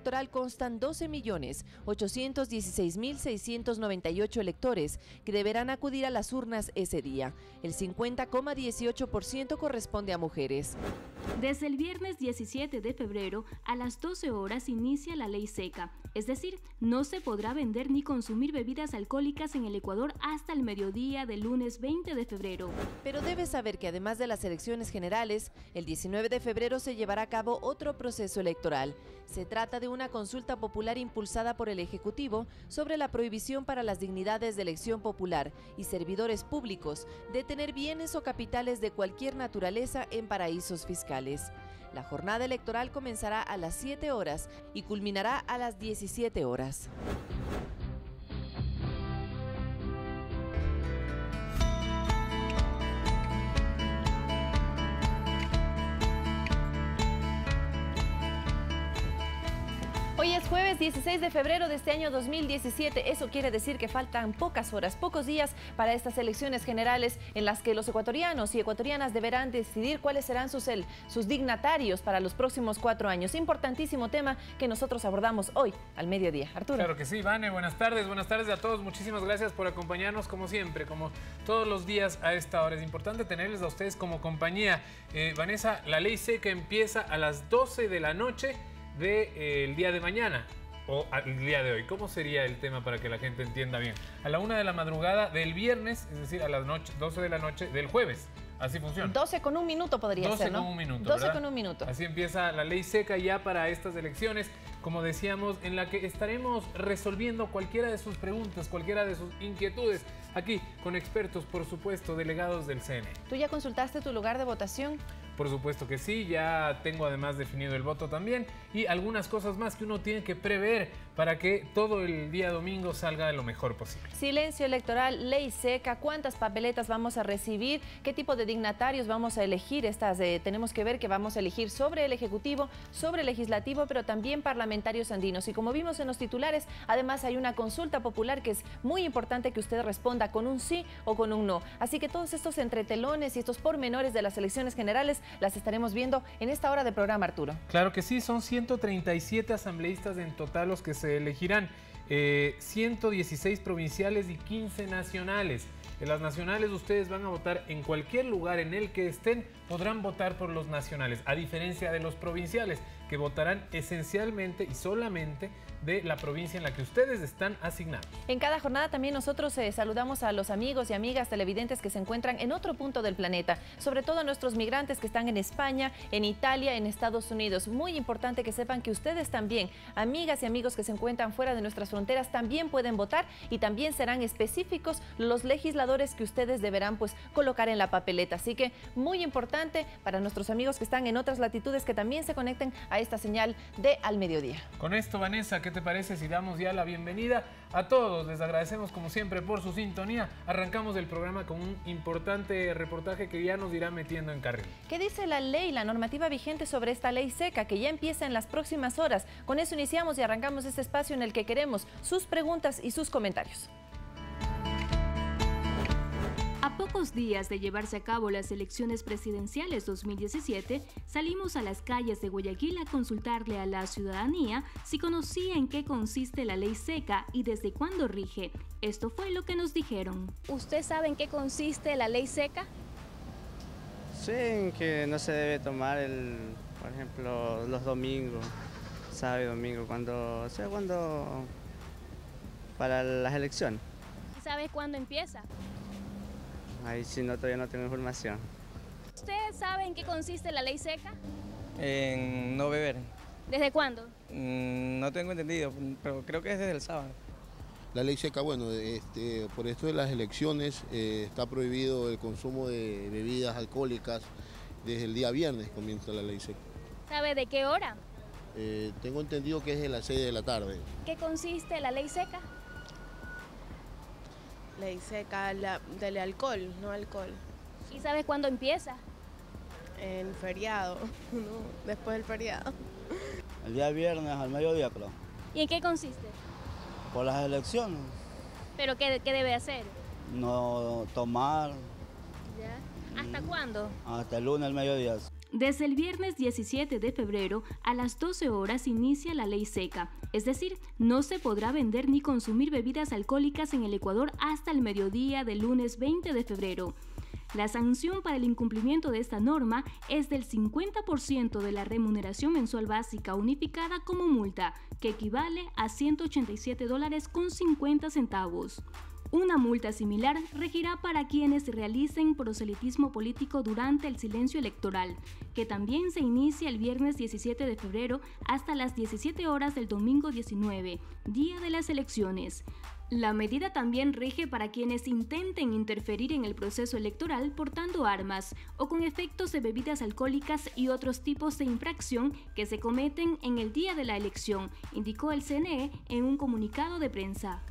electoral constan 12.816.698 electores que deberán acudir a las urnas ese día. El 50,18% corresponde a mujeres. Desde el viernes 17 de febrero a las 12 horas inicia la ley seca, es decir, no se podrá vender ni consumir bebidas alcohólicas en el Ecuador hasta el mediodía del lunes 20 de febrero. Pero debes saber que además de las elecciones generales, el 19 de febrero se llevará a cabo otro proceso electoral. Se trata de una consulta popular impulsada por el Ejecutivo sobre la prohibición para las dignidades de elección popular y servidores públicos de tener bienes o capitales de cualquier naturaleza en paraísos fiscales. La jornada electoral comenzará a las 7 horas y culminará a las 17 horas. Hoy es jueves 16 de febrero de este año 2017. Eso quiere decir que faltan pocas horas, pocos días para estas elecciones generales en las que los ecuatorianos y ecuatorianas deberán decidir cuáles serán sus dignatarios para los próximos 4 años. Importantísimo tema que nosotros abordamos hoy al mediodía. Arturo. Claro que sí, Vane. Buenas tardes a todos. Muchísimas gracias por acompañarnos como siempre, como todos los días a esta hora. Es importante tenerles a ustedes como compañía. Vanessa, la ley seca empieza a las 12 de la noche del día de mañana o el día de hoy. ¿Cómo sería el tema para que la gente entienda bien? A la 1 de la madrugada del viernes, es decir, a las 12 de la noche del jueves. Así funciona. 12 con un minuto podría ser, ¿no? 12 con un minuto, 12 ¿verdad? con un minuto. Así empieza la ley seca ya para estas elecciones, como decíamos, en la que estaremos resolviendo cualquiera de sus preguntas, cualquiera de sus inquietudes, aquí con expertos, por supuesto, delegados del CNE. ¿Tú ya consultaste tu lugar de votación? Por supuesto que sí, ya tengo además definido el voto también y algunas cosas más que uno tiene que prever para que todo el día domingo salga de lo mejor posible. Silencio electoral, ley seca, ¿cuántas papeletas vamos a recibir? ¿Qué tipo de dignatarios vamos a elegir? Tenemos que ver que vamos a elegir sobre el Ejecutivo, sobre el Legislativo, pero también parlamentarios andinos. Y como vimos en los titulares, además hay una consulta popular que es muy importante que usted responda con un sí o con un no. Así que todos estos entretelones y estos pormenores de las elecciones generales las estaremos viendo en esta hora de programa, Arturo. Claro que sí, son 137 asambleístas en total los que se elegirán, 116 provinciales y 15 nacionales. En las nacionales ustedes van a votar en cualquier lugar en el que estén, podrán votar por los nacionales, a diferencia de los provinciales, que votarán esencialmente y solamente de la provincia en la que ustedes están asignados. En cada jornada también nosotros saludamos a los amigos y amigas televidentes que se encuentran en otro punto del planeta, sobre todo a nuestros migrantes que están en España, en Italia, en Estados Unidos. Muy importante que sepan que ustedes también, amigas y amigos que se encuentran fuera de nuestras fronteras, también pueden votar y también serán específicos los legisladores que ustedes deberán colocar en la papeleta. Así que muy importante para nuestros amigos que están en otras latitudes que también se conecten a esta señal de Al Mediodía. Con esto, Vanessa, ¿qué te parece si damos ya la bienvenida a todos? Les agradecemos como siempre por su sintonía. Arrancamos el programa con un importante reportaje que ya nos irá metiendo en carril. ¿Qué dice la ley, la normativa vigente sobre esta ley seca que ya empieza en las próximas horas? Con eso iniciamos y arrancamos este espacio en el que queremos sus preguntas y sus comentarios. A pocos días de llevarse a cabo las elecciones presidenciales 2017, salimos a las calles de Guayaquil a consultarle a la ciudadanía si conocía en qué consiste la ley seca y desde cuándo rige. Esto fue lo que nos dijeron. ¿Usted sabe en qué consiste la ley seca? Sí, en que no se debe tomar, por ejemplo, los domingos, sábado y domingo, cuando para las elecciones. ¿Sabe cuándo empieza? Ahí sí, todavía no tengo información. ¿Usted sabe en qué consiste la ley seca? En no beber. ¿Desde cuándo? No tengo entendido, pero creo que es desde el sábado. La ley seca, bueno, por esto de las elecciones está prohibido el consumo de bebidas alcohólicas. Desde el día viernes comienza la ley seca. ¿Sabe de qué hora? Tengo entendido que es de las 6 de la tarde. ¿Qué consiste la ley seca? Ley seca del alcohol, no alcohol. ¿Y sabe cuándo empieza? En feriado, no, después del feriado. El día viernes al mediodía, creo. ¿Y en qué consiste? Por las elecciones. ¿Pero qué debe hacer? No tomar. ¿Ya? ¿Hasta cuándo? Hasta el lunes al mediodía. Desde el viernes 17 de febrero a las 12 horas inicia la ley seca, es decir, no se podrá vender ni consumir bebidas alcohólicas en el Ecuador hasta el mediodía del lunes 20 de febrero. La sanción para el incumplimiento de esta norma es del 50% de la remuneración mensual básica unificada como multa, que equivale a $187.50. Una multa similar regirá para quienes realicen proselitismo político durante el silencio electoral, que también se inicia el viernes 17 de febrero hasta las 17 horas del domingo 19, día de las elecciones. La medida también rige para quienes intenten interferir en el proceso electoral portando armas o con efectos de bebidas alcohólicas y otros tipos de infracción que se cometen en el día de la elección, indicó el CNE en un comunicado de prensa.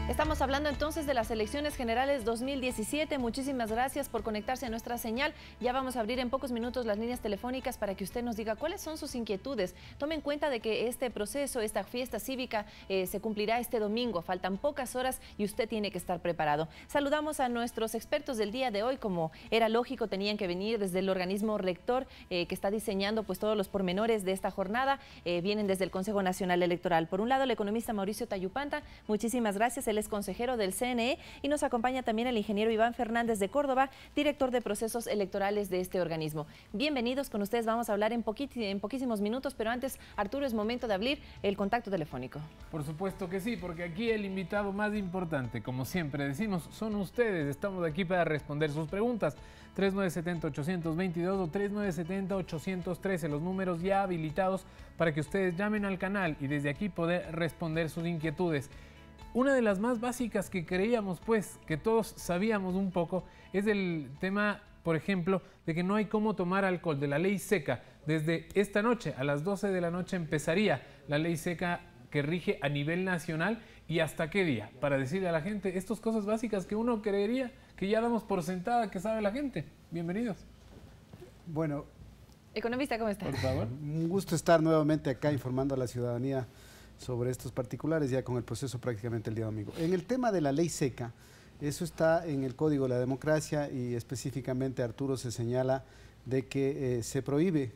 Estamos hablando entonces de las elecciones generales 2017. Muchísimas gracias por conectarse a nuestra señal. Ya vamos a abrir en pocos minutos las líneas telefónicas para que usted nos diga cuáles son sus inquietudes. Tome en cuenta de que este proceso, esta fiesta cívica se cumplirá este domingo. Faltan pocas horas y usted tiene que estar preparado. Saludamos a nuestros expertos del día de hoy. Como era lógico, tenían que venir desde el organismo rector que está diseñando pues todos los pormenores de esta jornada. Vienen desde el Consejo Nacional Electoral. Por un lado, el economista Mauricio Tayupanta. Muchísimas gracias. Él es consejero del CNE y nos acompaña también el ingeniero Iván Fernández de Córdoba, director de procesos electorales de este organismo. Bienvenidos, con ustedes vamos a hablar en poquísimos minutos, pero antes, Arturo, es momento de abrir el contacto telefónico. Por supuesto que sí, porque aquí el invitado más importante, como siempre decimos, son ustedes. Estamos aquí para responder sus preguntas. 3970-822 o 3970-813, los números ya habilitados para que ustedes llamen al canal y desde aquí poder responder sus inquietudes. Una de las más básicas que creíamos, pues, que todos sabíamos un poco, es el tema, por ejemplo, de que no hay cómo tomar alcohol, de la ley seca. Desde esta noche, a las 12 de la noche, empezaría la ley seca que rige a nivel nacional. ¿Y hasta qué día? Para decirle a la gente estas cosas básicas que uno creería que ya damos por sentada que sabe la gente. Bienvenidos. Bueno. Economista, ¿cómo está? Por favor. Un gusto estar nuevamente acá informando a la ciudadanía sobre estos particulares, ya con el proceso prácticamente el día domingo. En el tema de la ley seca, eso está en el Código de la Democracia y específicamente, Arturo, se señala de que se prohíbe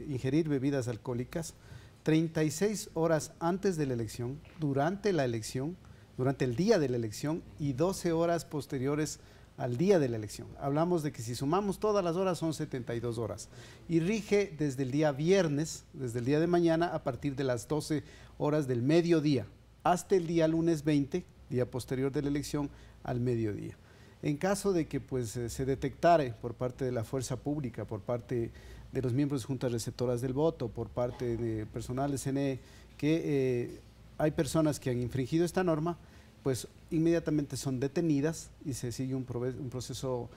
ingerir bebidas alcohólicas 36 horas antes de la elección, durante la elección, durante el día de la elección y 12 horas posteriores al día de la elección. Hablamos de que si sumamos todas las horas son 72 horas y rige desde el día viernes, desde el día de mañana a partir de las 12 horas del mediodía hasta el día lunes 20, día posterior de la elección, al mediodía. En caso de que pues, se detectare por parte de la fuerza pública, por parte de los miembros de juntas receptoras del voto, por parte de personal de CNE, que hay personas que han infringido esta norma, pues inmediatamente son detenidas y se sigue un proceso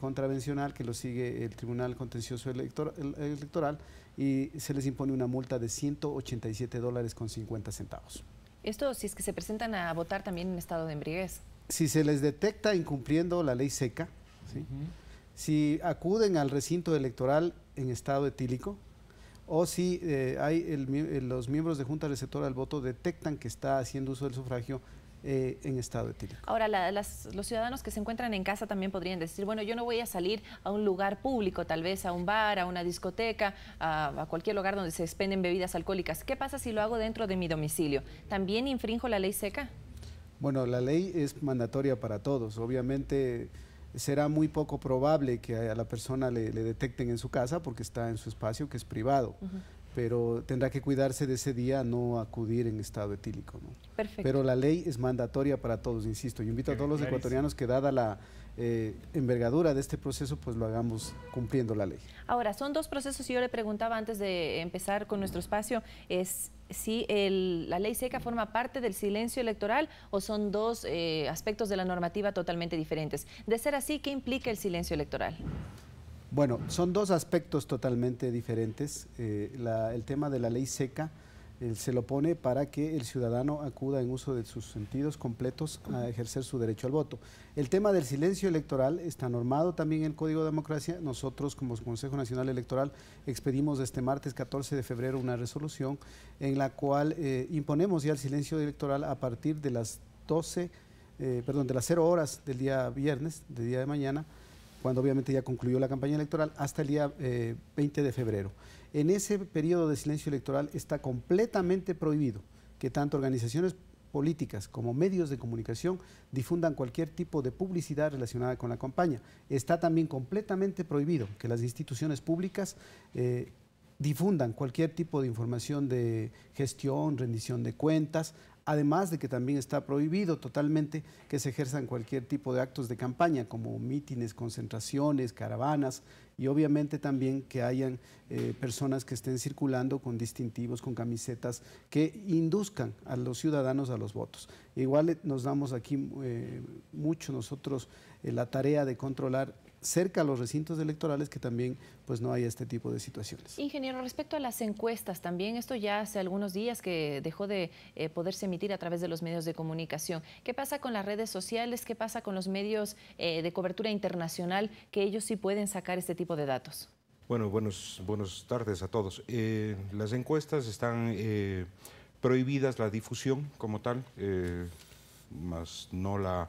contravencional que lo sigue el Tribunal Contencioso Electoral y se les impone una multa de $187.50. Esto si es que se presentan a votar también en estado de embriaguez. Si se les detecta incumpliendo la ley seca, ¿sí? Si acuden al recinto electoral en estado etílico, o si los miembros de Junta Receptora del Voto detectan que está haciendo uso del sufragio en estado etílico. Ahora, los ciudadanos que se encuentran en casa también podrían decir, bueno, yo no voy a salir a un lugar público, tal vez a un bar, a una discoteca, a cualquier lugar donde se expenden bebidas alcohólicas. ¿Qué pasa si lo hago dentro de mi domicilio? ¿También infrinjo la ley seca? Bueno, la ley es mandatoria para todos. Obviamente será muy poco probable que a la persona le detecten en su casa porque está en su espacio que es privado. Pero tendrá que cuidarse de ese día, no acudir en estado etílico, ¿no? Perfecto. Pero la ley es mandatoria para todos, insisto. Yo invito a todos los ecuatorianos que, dada la envergadura de este proceso, pues lo hagamos cumpliendo la ley. Ahora, son dos procesos y yo le preguntaba antes de empezar con nuestro espacio, es si la ley seca forma parte del silencio electoral o son dos aspectos de la normativa totalmente diferentes. De ser así, ¿qué implica el silencio electoral? Bueno, son dos aspectos totalmente diferentes. El tema de la ley seca se lo pone para que el ciudadano acuda en uso de sus sentidos completos a ejercer su derecho al voto. El tema del silencio electoral está normado también en el Código de Democracia. Nosotros, como Consejo Nacional Electoral, expedimos este martes 14 de febrero una resolución en la cual imponemos ya el silencio electoral a partir de las 12 de las 0 horas del día viernes, del día de mañana, cuando obviamente ya concluyó la campaña electoral, hasta el día 20 de febrero. En ese periodo de silencio electoral está completamente prohibido que tanto organizaciones políticas como medios de comunicación difundan cualquier tipo de publicidad relacionada con la campaña. Está también completamente prohibido que las instituciones públicas difundan cualquier tipo de información de gestión, rendición de cuentas, además de que también está prohibido totalmente que se ejerzan cualquier tipo de actos de campaña como mítines, concentraciones, caravanas y obviamente también que hayan personas que estén circulando con distintivos, con camisetas que induzcan a los ciudadanos a los votos. Igual nos damos aquí mucho nosotros la tarea de controlar cerca a los recintos electorales que también pues no haya este tipo de situaciones. Ingeniero, respecto a las encuestas también, esto ya hace algunos días que dejó de poderse emitir a través de los medios de comunicación. ¿Qué pasa con las redes sociales? ¿Qué pasa con los medios de cobertura internacional que ellos sí pueden sacar este tipo de datos? Bueno, buenas tardes a todos. Las encuestas están prohibidas la difusión como tal, más no la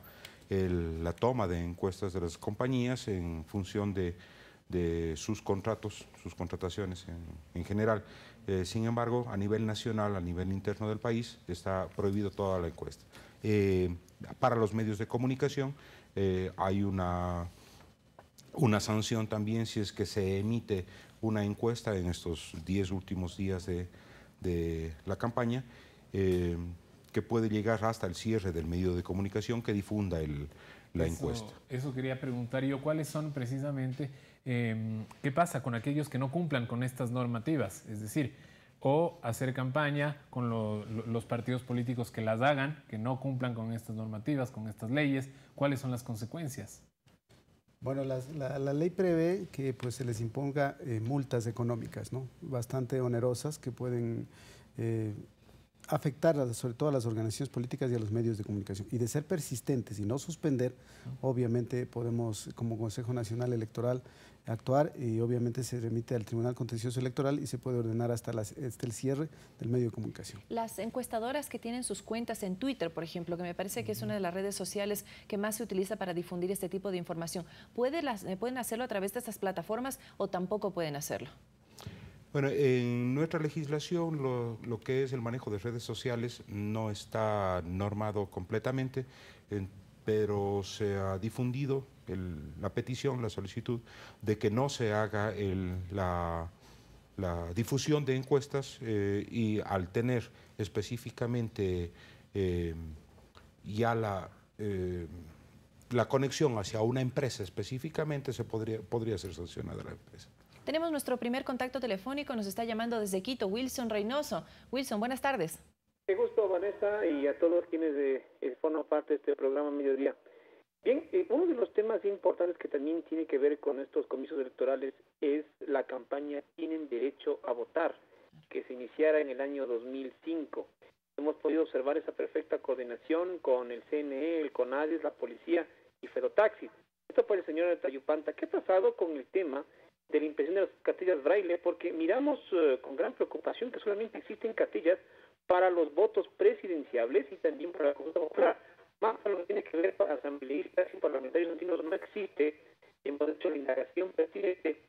toma de encuestas de las compañías en función de sus contratos, sus contrataciones en general. Sin embargo, a nivel nacional, a nivel interno del país, está prohibido toda la encuesta. Para los medios de comunicación hay una sanción también si es que se emite una encuesta en estos 10 últimos días de la campaña, que puede llegar hasta el cierre del medio de comunicación que difunda la encuesta. Eso quería preguntar yo, ¿cuáles son precisamente, qué pasa con aquellos que no cumplan con estas normativas? Es decir, o hacer campaña con los partidos políticos que las hagan, que no cumplan con estas normativas, con estas leyes, ¿cuáles son las consecuencias? Bueno, la ley prevé que pues, se les imponga multas económicas, ¿no? Bastante onerosas que pueden afectar sobre todo a las organizaciones políticas y a los medios de comunicación. Y de ser persistentes y no suspender, obviamente podemos, como Consejo Nacional Electoral, actuar y obviamente se remite al Tribunal Contencioso Electoral y se puede ordenar hasta el cierre del medio de comunicación. Las encuestadoras que tienen sus cuentas en Twitter, por ejemplo, que me parece que es una de las redes sociales que más se utiliza para difundir este tipo de información, ¿pueden hacerlo a través de estas plataformas o tampoco pueden hacerlo? Bueno, en nuestra legislación lo que es el manejo de redes sociales no está normado completamente, pero se ha difundido la petición, la solicitud de que no se haga la difusión de encuestas y al tener específicamente ya la conexión hacia una empresa específicamente, podría ser sancionada la empresa. Tenemos nuestro primer contacto telefónico, nos está llamando desde Quito, Wilson Reynoso. Wilson, buenas tardes. Qué gusto, Vanessa, y a todos quienes forman parte de este programa Mediodía. Bien, uno de los temas importantes que también tiene que ver con estos comicios electorales es la campaña Tienen Derecho a Votar, que se iniciara en el año 2005. Hemos podido observar esa perfecta coordinación con el CNE, el CONADIS, la policía y Fedotaxi. Esto para el señor Tayupanta. ¿Qué ha pasado con el tema de la impresión de las cartillas braille? Porque miramos con gran preocupación que solamente existen cartillas para los votos presidenciables y también para la consulta popular. Más para lo que tiene que ver para asambleístas y parlamentarios andinos no existe. Hemos hecho la indagación pertinente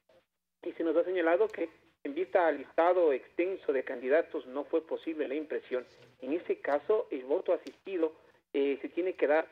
y se nos ha señalado que en vista al listado extenso de candidatos no fue posible la impresión. En ese caso, el voto asistido se tiene que dar.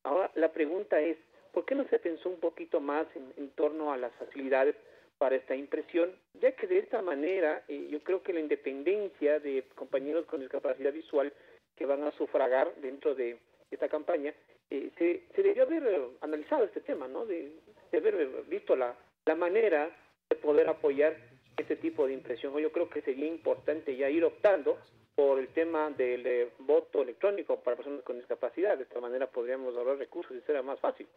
Ahora, la pregunta es, ¿por qué no se pensó un poquito más en torno a las facilidades para esta impresión? Ya que de esta manera yo creo que la independencia de compañeros con discapacidad visual que van a sufragar dentro de esta campaña, se debió haber analizado este tema, ¿no? De haber visto la manera de poder apoyar este tipo de impresión. Yo creo que sería importante ya ir optando por el tema del voto electrónico para personas con discapacidad. De esta manera podríamos ahorrar recursos y será más fácil.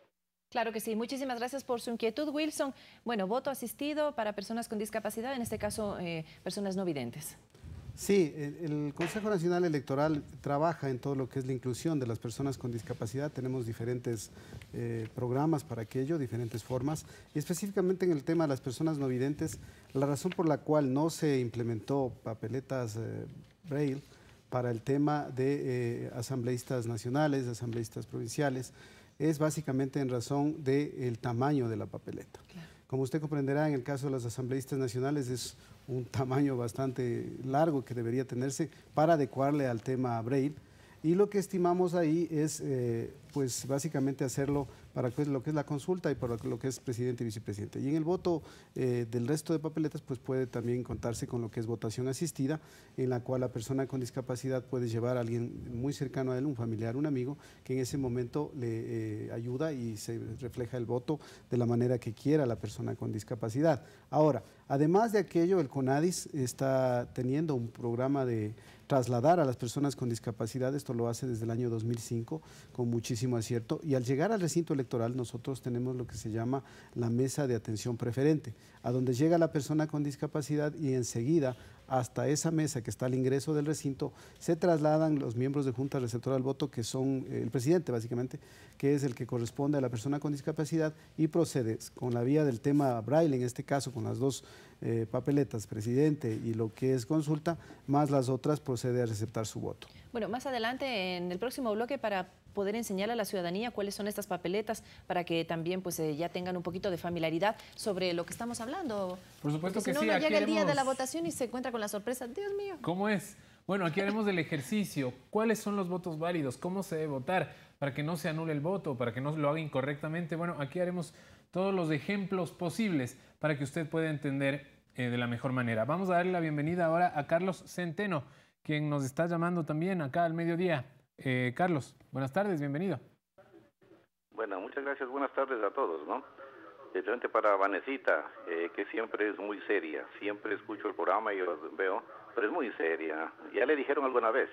Claro que sí. Muchísimas gracias por su inquietud, Wilson. Bueno, voto asistido para personas con discapacidad, en este caso personas no videntes. Sí, el Consejo Nacional Electoral trabaja en todo lo que es la inclusión de las personas con discapacidad. Tenemos diferentes programas para aquello, diferentes formas. Y específicamente en el tema de las personas no videntes, la razón por la cual no se implementó papeletas braille para el tema de asambleístas nacionales, asambleístas provinciales, es básicamente en razón del tamaño de la papeleta. Claro. Como usted comprenderá, en el caso de los asambleístas nacionales es un tamaño bastante largo que debería tenerse para adecuarle al tema Braille. Y lo que estimamos ahí es, pues básicamente hacerlo para lo que es la consulta y para lo que es presidente y vicepresidente. Y en el voto del resto de papeletas, pues puede también contarse con lo que es votación asistida, en la cual la persona con discapacidad puede llevar a alguien muy cercano a él, un familiar, un amigo, que en ese momento le ayuda y se refleja el voto de la manera que quiera la persona con discapacidad. Ahora, además de aquello, el CONADIS está teniendo un programa de trasladar a las personas con discapacidad. Esto lo hace desde el año 2005 con muchísimo acierto, y al llegar al recinto electoral nosotros tenemos lo que se llama la mesa de atención preferente, a donde llega la persona con discapacidad y enseguida hasta esa mesa que está al ingreso del recinto se trasladan los miembros de Junta Receptora del Voto, que son el presidente básicamente, que es el que corresponde a la persona con discapacidad, y procede con la vía del tema Braille, en este caso con las dos papeletas, presidente y lo que es consulta, más las otras, procede a receptar su voto. Bueno, más adelante en el próximo bloque, para poder enseñar a la ciudadanía cuáles son estas papeletas, para que también pues ya tengan un poquito de familiaridad sobre lo que estamos hablando. Por supuesto que sí. Si sí. no, llega el día de la votación y se encuentra con la sorpresa. Dios mío. ¿Cómo es? Bueno, aquí haremos el ejercicio. ¿Cuáles son los votos válidos? ¿Cómo se debe votar? Para que no se anule el voto, para que no lo haga incorrectamente. Bueno, aquí haremos todos los ejemplos posibles para que usted pueda entender de la mejor manera. Vamos a darle la bienvenida ahora a Carlos Centeno, quien nos está llamando también acá al mediodía. Carlos, buenas tardes, bienvenido. Bueno, muchas gracias, buenas tardes a todos, ¿no? Especialmente para Vanesita, que siempre es muy seria. Siempre escucho el programa y lo veo, pero es muy seria. Ya le dijeron alguna vez.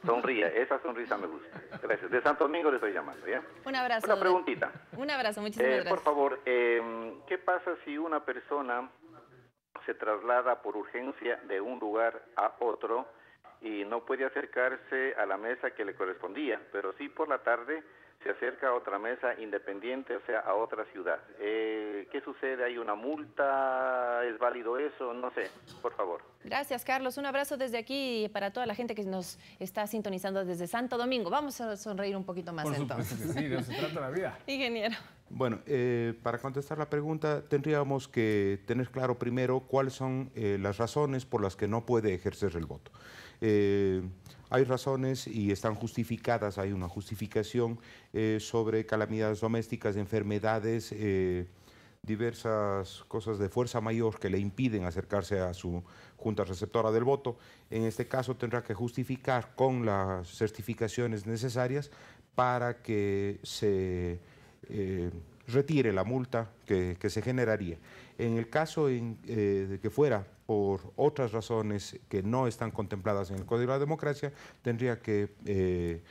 Sonría, esa sonrisa me gusta. Gracias. De Santo Domingo le estoy llamando, ¿ya? Un abrazo. Una preguntita. Un abrazo, muchísimas gracias. Por favor, ¿qué pasa si una persona se traslada por urgencia de un lugar a otro y no puede acercarse a la mesa que le correspondía, pero sí por la tarde se acerca a otra mesa independiente, o sea, a otra ciudad? ¿Qué sucede? ¿Hay una multa? ¿Es válido eso? No sé, por favor. Gracias, Carlos. Un abrazo desde aquí para toda la gente que nos está sintonizando desde Santo Domingo. Vamos a sonreír un poquito más entonces. Por supuesto que sí, de eso se trata la vida. Ingeniero. Bueno, para contestar la pregunta, tendríamos que tener claro primero cuáles son las razones por las que no puede ejercer el voto. Hay razones y están justificadas, hay una justificación sobre calamidades domésticas, enfermedades, diversas cosas de fuerza mayor que le impiden acercarse a su junta receptora del voto. En este caso tendrá que justificar con las certificaciones necesarias para que se retire la multa que se generaría. En el caso de que fuera por otras razones que no están contempladas en el Código de la Democracia, tendría que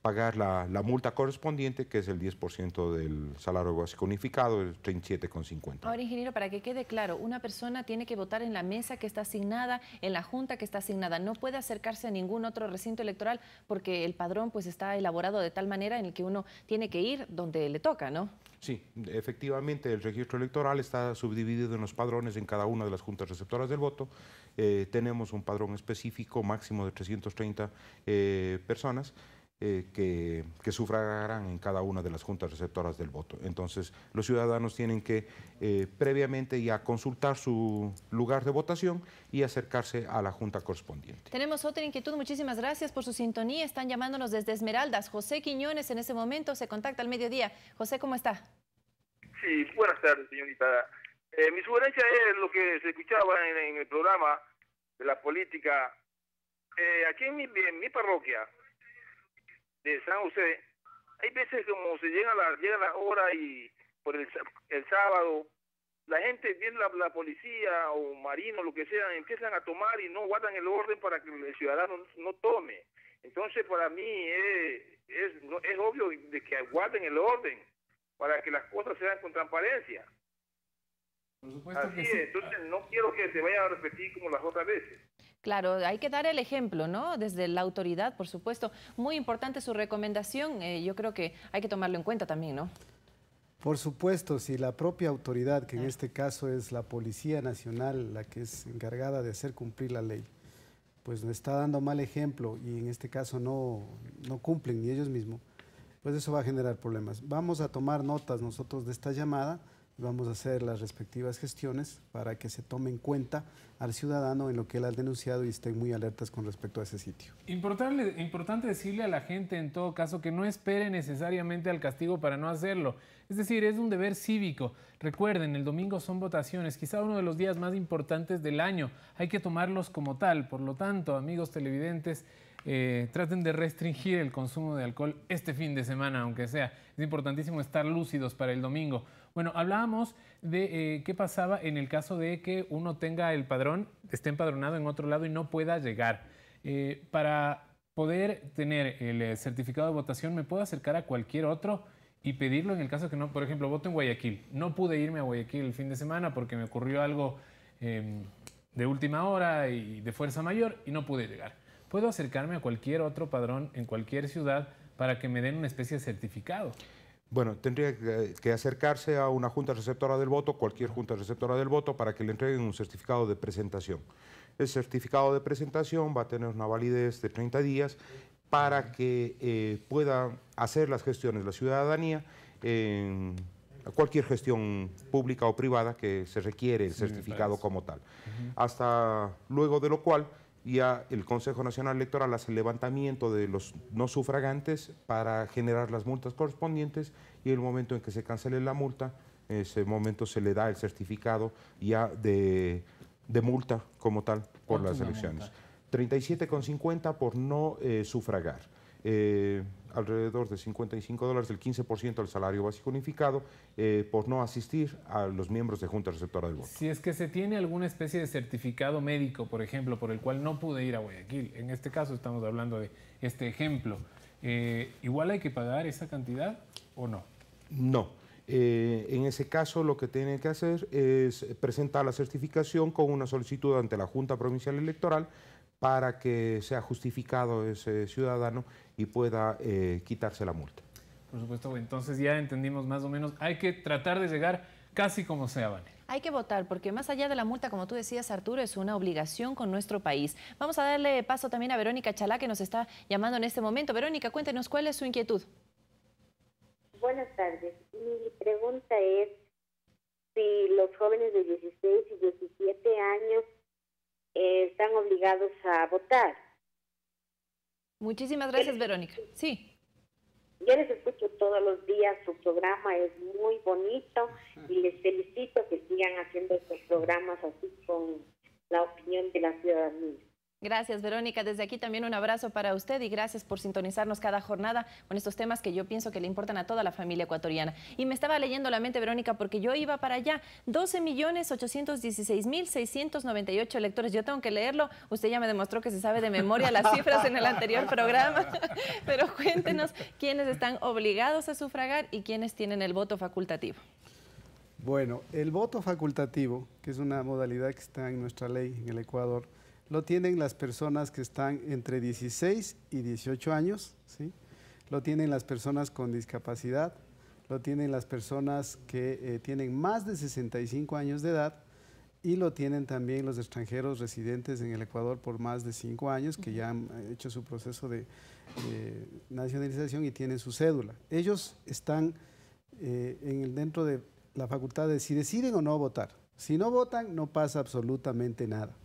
pagar la multa correspondiente, que es el 10% del salario básico unificado, el 37,50. Ahora, ingeniero, para que quede claro, una persona tiene que votar en la mesa que está asignada, en la junta que está asignada. No puede acercarse a ningún otro recinto electoral porque el padrón pues está elaborado de tal manera en el que uno tiene que ir donde le toca, ¿no? Sí, efectivamente el registro electoral está subdividido en los padrones en cada una de las juntas receptoras del voto. Tenemos un padrón específico máximo de 330 personas que sufragarán en cada una de las juntas receptoras del voto. Entonces, los ciudadanos tienen que previamente ya consultar su lugar de votación y acercarse a la junta correspondiente. Tenemos otra inquietud, muchísimas gracias por su sintonía. Están llamándonos desde Esmeraldas. José Quiñones en ese momento se contacta al mediodía. José, ¿cómo está? Sí, buenas tardes, señorita. Mi sugerencia es lo que se escuchaba en el programa de la política. Aquí en mi parroquia de San José, hay veces como se llega la hora y por el sábado, la gente, viene la policía o marino, lo que sea, empiezan a tomar y no guardan el orden para que el ciudadano no tome. Entonces, para mí es obvio de que guarden el orden para que las cosas se hagan con transparencia. Por supuesto Así que es, sí. entonces no quiero que se vaya a repetir como las otras veces. Claro, hay que dar el ejemplo, ¿no? Desde la autoridad, por supuesto. Muy importante su recomendación. Yo creo que hay que tomarlo en cuenta también, ¿no? Por supuesto, si la propia autoridad, que en este caso es la Policía Nacional, la que es encargada de hacer cumplir la ley, pues está dando mal ejemplo y en este caso no cumplen ni ellos mismos, pues eso va a generar problemas. Vamos a tomar notas nosotros de esta llamada, vamos a hacer las respectivas gestiones para que se tome en cuenta al ciudadano en lo que él ha denunciado y estén muy alertas con respecto a ese sitio. Importante decirle a la gente en todo caso que no espere necesariamente al castigo para no hacerlo. Es decir, es un deber cívico. Recuerden, el domingo son votaciones, quizá uno de los días más importantes del año. Hay que tomarlos como tal. Por lo tanto, amigos televidentes, traten de restringir el consumo de alcohol este fin de semana, aunque sea. Es importantísimo estar lúcidos para el domingo. Bueno, hablábamos de qué pasaba en el caso de que uno tenga el padrón, esté empadronado en otro lado y no pueda llegar. Para poder tener el certificado de votación, me puedo acercar a cualquier otro y pedirlo en el caso que no, por ejemplo, voto en Guayaquil. No pude irme a Guayaquil el fin de semana porque me ocurrió algo de última hora y de fuerza mayor y no pude llegar. Puedo acercarme a cualquier otro padrón en cualquier ciudad para que me den una especie de certificado. Bueno, tendría que acercarse a una junta receptora del voto, cualquier junta receptora del voto, para que le entreguen un certificado de presentación. El certificado de presentación va a tener una validez de 30 días para que pueda hacer las gestiones de la ciudadanía en cualquier gestión pública o privada que se requiere el certificado como tal. Hasta luego de lo cual ya el Consejo Nacional Electoral hace el levantamiento de los no sufragantes para generar las multas correspondientes y el momento en que se cancele la multa, ese momento se le da el certificado ya de multa como tal por las elecciones. 37,50 por no sufragar. Alrededor de $55, el 15% del salario básico unificado, por no asistir a los miembros de Junta Receptora del Voto. Si es que se tiene alguna especie de certificado médico, por ejemplo, por el cual no pude ir a Guayaquil, en este caso estamos hablando de este ejemplo, ¿igual hay que pagar esa cantidad o no? No. En ese caso lo que tiene que hacer es presentar la certificación con una solicitud ante la Junta Provincial Electoral para que sea justificado ese ciudadano y pueda quitarse la multa. Por supuesto, entonces ya entendimos más o menos, hay que tratar de llegar casi como sea, Vane. Hay que votar, porque más allá de la multa, como tú decías, Arturo, es una obligación con nuestro país. Vamos a darle paso también a Verónica Chalá, que nos está llamando en este momento. Verónica, cuéntenos, ¿cuál es su inquietud? Buenas tardes. Mi pregunta es si los jóvenes de 16 y 17 años están obligados a votar. Muchísimas gracias, Verónica. Sí. Yo les escucho todos los días, su programa es muy bonito y les felicito que sigan haciendo estos programas así con la opinión de la ciudadanía. Gracias, Verónica. Desde aquí también un abrazo para usted y gracias por sintonizarnos cada jornada con estos temas que yo pienso que le importan a toda la familia ecuatoriana. Y me estaba leyendo la mente, Verónica, porque yo iba para allá. 12.816.698 electores. Yo tengo que leerlo. Usted ya me demostró que se sabe de memoria las cifras en el anterior programa. Pero cuéntenos quiénes están obligados a sufragar y quiénes tienen el voto facultativo. Bueno, el voto facultativo, que es una modalidad que está en nuestra ley en el Ecuador, lo tienen las personas que están entre 16 y 18 años, ¿sí? Lo tienen las personas con discapacidad, lo tienen las personas que tienen más de 65 años de edad y lo tienen también los extranjeros residentes en el Ecuador por más de 5 años que ya han hecho su proceso de nacionalización y tienen su cédula. Ellos están dentro de la facultad de si deciden o no votar. Si no votan, no pasa absolutamente nada.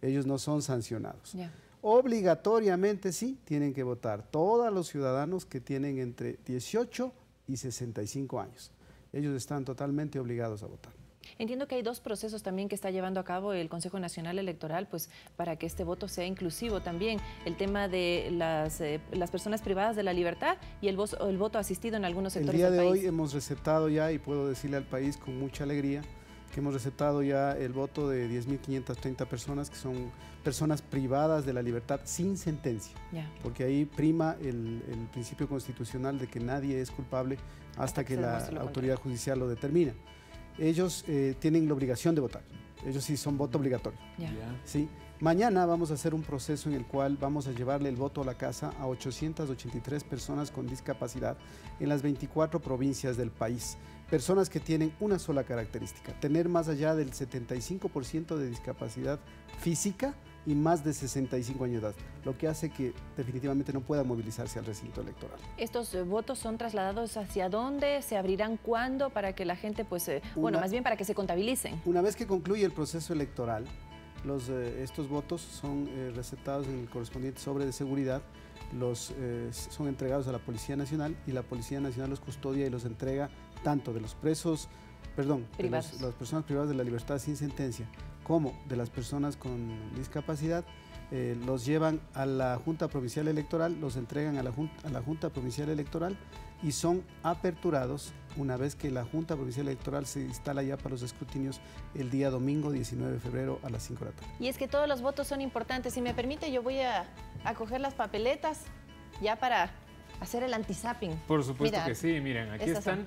Ellos no son sancionados. Yeah. Obligatoriamente sí tienen que votar todos los ciudadanos que tienen entre 18 y 65 años. Ellos están totalmente obligados a votar. Entiendo que hay dos procesos también que está llevando a cabo el Consejo Nacional Electoral, pues para que este voto sea inclusivo también. El tema de las personas privadas de la libertad y el voto asistido en algunos sectores del país. El día de hoy hemos receptado ya, y puedo decirle al país con mucha alegría, que hemos receptado ya el voto de 10.530 personas, que son personas privadas de la libertad sin sentencia, porque ahí prima el principio constitucional de que nadie es culpable hasta que la autoridad judicial lo determina. Ellos tienen la obligación de votar, ellos sí son voto obligatorio. ¿Sí? Mañana vamos a hacer un proceso en el cual vamos a llevarle el voto a la casa a 883 personas con discapacidad en las 24 provincias del país. Personas que tienen una sola característica, tener más allá del 75% de discapacidad física y más de 65 años de edad, lo que hace que definitivamente no puedan movilizarse al recinto electoral. ¿Estos votos son trasladados hacia dónde? ¿Se abrirán cuándo? Para que la gente, pues, bueno, más bien para que se contabilicen. Una vez que concluye el proceso electoral, estos votos son receptados en el correspondiente sobre de seguridad, son entregados a la Policía Nacional y la Policía Nacional los custodia y los entrega tanto de los presos, de las personas privadas de la libertad sin sentencia, como de las personas con discapacidad. Los llevan a la Junta Provincial Electoral, los entregan a la Junta Provincial Electoral y son aperturados una vez que la Junta Provincial Electoral se instala ya para los escrutinios el día domingo 19 de febrero a las 5 de la tarde. Y es que todos los votos son importantes. Si me permite, yo voy a coger las papeletas ya para hacer el anti-zapping. Por supuesto que sí, miren, aquí están.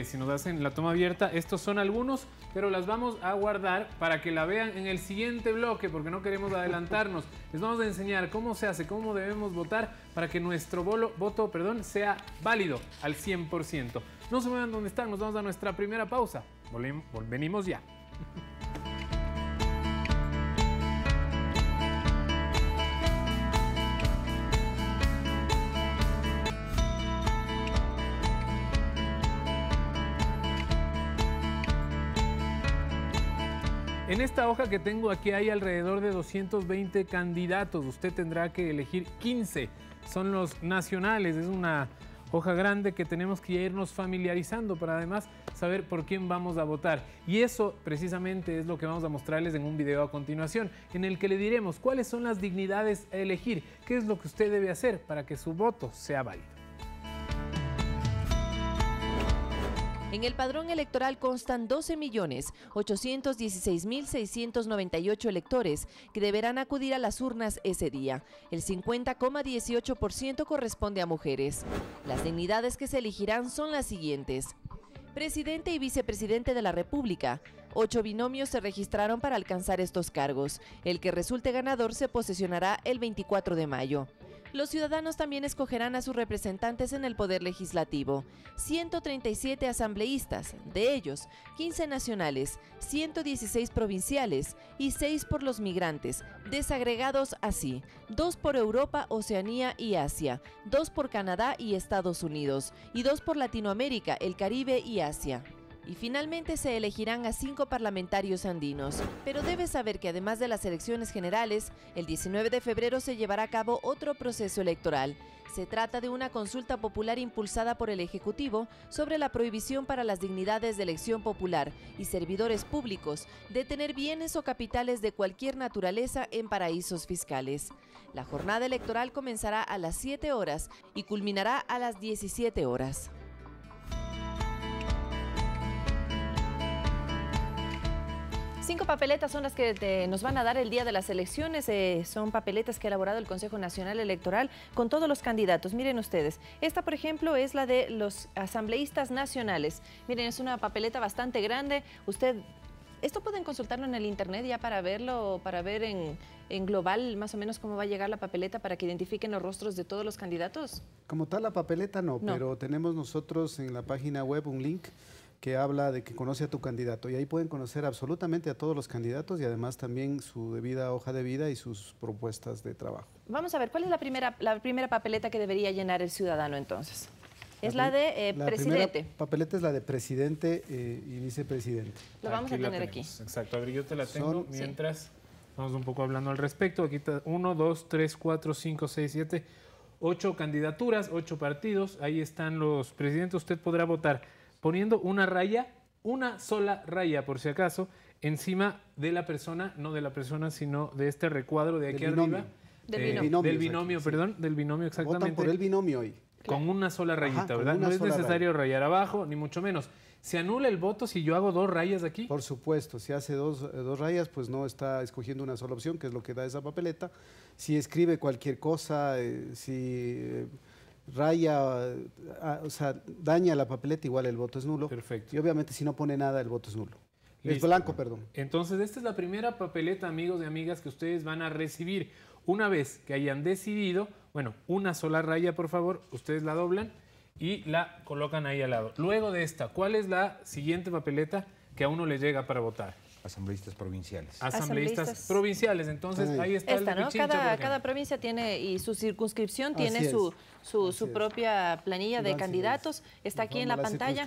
Si nos hacen la toma abierta, estos son algunos, pero las vamos a guardar para que la vean en el siguiente bloque, porque no queremos adelantarnos. Les vamos a enseñar cómo se hace, cómo debemos votar para que nuestro voto sea válido al 100%. No se muevan donde están, nos vamos a nuestra primera pausa. Venimos ya. En esta hoja que tengo aquí hay alrededor de 220 candidatos. Usted tendrá que elegir 15. Son los nacionales. Es una hoja grande que tenemos que irnos familiarizando para además saber por quién vamos a votar. Y eso precisamente es lo que vamos a mostrarles en un video a continuación, en el que le diremos cuáles son las dignidades a elegir, qué es lo que usted debe hacer para que su voto sea válido. En el padrón electoral constan 12.816.698 electores que deberán acudir a las urnas ese día. El 50,18% corresponde a mujeres. Las dignidades que se elegirán son las siguientes. Presidente y vicepresidente de la República. 8 binomios se registraron para alcanzar estos cargos. El que resulte ganador se posesionará el 24 de mayo. Los ciudadanos también escogerán a sus representantes en el Poder Legislativo. 137 asambleístas, de ellos 15 nacionales, 116 provinciales y 6 por los migrantes, desagregados así: 2 por Europa, Oceanía y Asia, 2 por Canadá y Estados Unidos y 2 por Latinoamérica, el Caribe y Asia. Y finalmente se elegirán a 5 parlamentarios andinos. Pero debes saber que además de las elecciones generales, el 19 de febrero se llevará a cabo otro proceso electoral. Se trata de una consulta popular impulsada por el Ejecutivo sobre la prohibición para las dignidades de elección popular y servidores públicos de tener bienes o capitales de cualquier naturaleza en paraísos fiscales. La jornada electoral comenzará a las 7 horas y culminará a las 17 horas. Cinco papeletas son las que nos van a dar el día de las elecciones. Son papeletas que ha elaborado el Consejo Nacional Electoral con todos los candidatos. Miren ustedes, esta por ejemplo es la de los asambleístas nacionales. Miren, es una papeleta bastante grande. Esto pueden consultarlo en el internet ya para verlo, para ver en global más o menos cómo va a llegar la papeleta para que identifiquen los rostros de todos los candidatos. Como tal la papeleta no, pero tenemos nosotros en la página web un link que habla de que conoce a tu candidato y ahí pueden conocer absolutamente a todos los candidatos y además también su debida hoja de vida y sus propuestas de trabajo. Vamos a ver, ¿cuál es la primera papeleta que debería llenar el ciudadano entonces? Es la de presidente. La primera papeleta es la de presidente y vicepresidente. Lo vamos a tener aquí. Exacto, a ver, yo te la tengo mientras vamos un poco hablando al respecto. Aquí está 1, 2, 3, 4, 5, 6, 7, 8 candidaturas, 8 partidos. Ahí están los presidentes. Usted podrá votar poniendo una raya, una sola raya por si acaso, encima de la persona, no de la persona, sino de este recuadro de aquí arriba. Del binomio, exactamente. Votan por el binomio hoy. Con una sola rayita, ¿verdad? No es necesario rayar abajo, ni mucho menos. ¿Se anula el voto si yo hago 2 rayas aquí? Por supuesto, si hace dos rayas, pues no está escogiendo una sola opción, que es lo que da esa papeleta. Si escribe cualquier cosa, raya, o sea, daña la papeleta, igual el voto es nulo. Perfecto. Y obviamente si no pone nada, el voto es nulo. Listo. Es blanco, perdón. Entonces, esta es la primera papeleta, amigos y amigas, que ustedes van a recibir. Una vez que hayan decidido, bueno, una sola raya, por favor, ustedes la doblan y la colocan ahí al lado. Luego de esta, ¿cuál es la siguiente papeleta que a uno le llega para votar? asambleístas provinciales. Asambleístas provinciales, entonces ahí está el de ¿no? Pichincha, Cada provincia tiene, y su circunscripción tiene Así su propia planilla de candidatos, está aquí en la pantalla.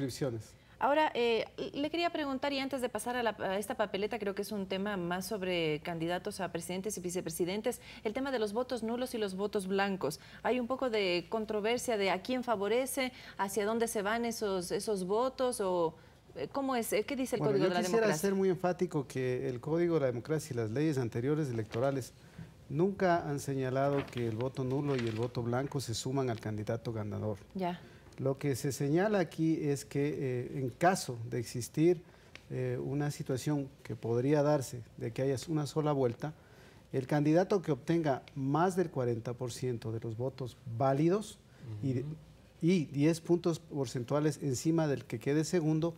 Ahora, le quería preguntar, y antes de pasar a esta papeleta, creo que es un tema más sobre candidatos a presidentes y vicepresidentes, el tema de los votos nulos y los votos blancos. Hay un poco de controversia de a quién favorece, hacia dónde se van esos votos, o ¿cómo es? ¿Qué dice el Código de la Democracia? Yo quisiera ser muy enfático que el Código de la Democracia y las leyes anteriores electorales nunca han señalado que el voto nulo y el voto blanco se suman al candidato ganador. Ya. Lo que se señala aquí es que en caso de existir una situación que podría darse de que haya una sola vuelta, el candidato que obtenga más del 40% de los votos válidos y 10 puntos porcentuales encima del que quede segundo,